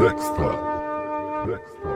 Dexter. Dexter.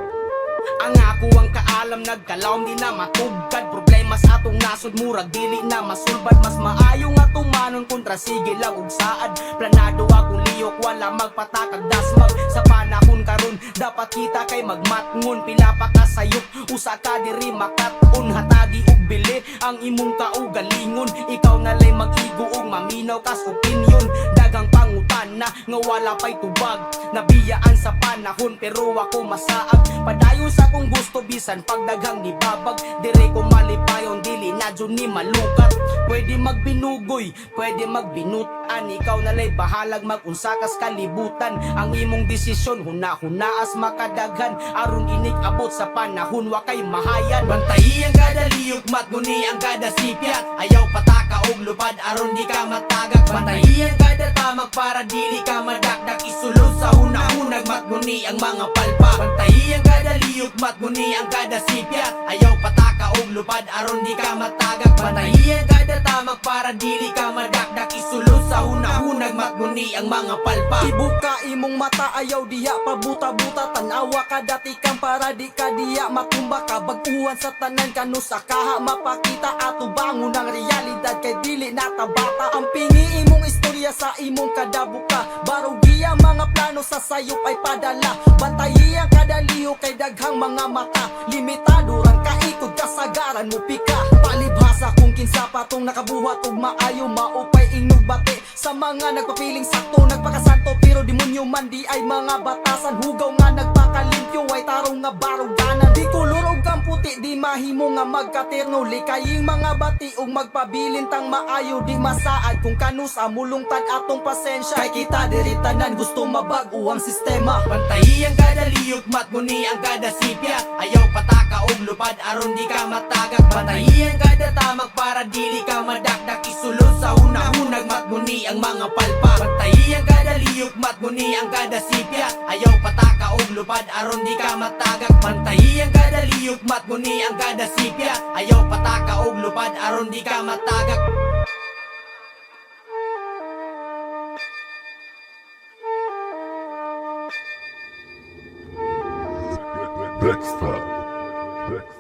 Ang ako ang kaalam nagkalawm di na matugkad. Problema sa atong nasod murag dili na masulbad. Mas maayo nga tumanon kontra sige lang ug saad. Planado akong liyok wala magpatakag dasmag. Sa panahon karon dapat kita kay magmatngon. Pila pa ka sayop usa ka diri makaton. Hatagi og bili ang imong kaugalingon. Ikaw na lay mag-igo og maminaw kas opinyon. Dagang pangutana nga wala pay tubag. Nabiyaan sa panahon pero ako masaag. Padayon sa kung gusto bisan pagdaghang ni babag. Dire ko malipayon dili na dyan ni malukat. Pwede magbinugoy, pwede magbinutan. Ikaw na lay bahalag mag-unsa kas kalibutan. Ang imong desisyon huna-hunaas makadaghan. Aron inig abot sa panahon wa kay mahayan. Bantayi ang kada liyok matguni ang kada sipyat. Ayaw pataka og lupad aron di ka matagak. Bantayi ang kada tamag para dili ka madakdak. Isulod sa hunahunag matguni ang mga palpa. Bantayi ang kada liyok matguni ang kada sipyat. Ayaw pataka og lupad aron di ka matagak. Bantayi ang kada tamag para dili ka madakdak. Isulod sa hunahunag matguni ang mga palpa. Ibuka imong mata ayaw diya pabuta-buta. Tanawa ka dati kang para di ka diya matumba ka. Baguhan sa tanan kanu sa kaha mapakita. Ato bangon ang realidad kay dili natabata. Ang pingi imong istorya sa imong kadabuka. Barugiya mga plano sa sayop ay padala. Bantayi ang kada liyo kay daghang mga mata. Limitado rang kaikod kasagaran mo pika. Palibhasa kung kinsa patong nakabuhat ug maayo maupay ingnog bati. Sa mga nagpapiling sakto nagpakasanto pero demonyo man di ay mga batasan. Hugaw nga nagpakalimpyo ay tarong nga baruganan. Di kulor og kang puti di mahimo nga magkaterno. Likaying mga bati ug magpabilintang maayo di masaad kung kanu sa mulungtad atong pasensya. Kay kita diri tanan gusto mabag-o ang sistema. Bantayi ang kada liyok matguni ang kada sipyat. Ayaw pataka og lupad aron di ka matagak. Bantayi ang kada tamag para dili ka madakdak. Isulod sa hunahunag matguni ang mga palpa. Bantayi ang kada liyok matguni ang kada sipyat. Ayaw pataka og lupad aron di ka matagak. Bantayi ang kada liyok matguni ang kada sipyat. Ayaw pataka og lupad aron di ka matagak. Dexter. Dexter.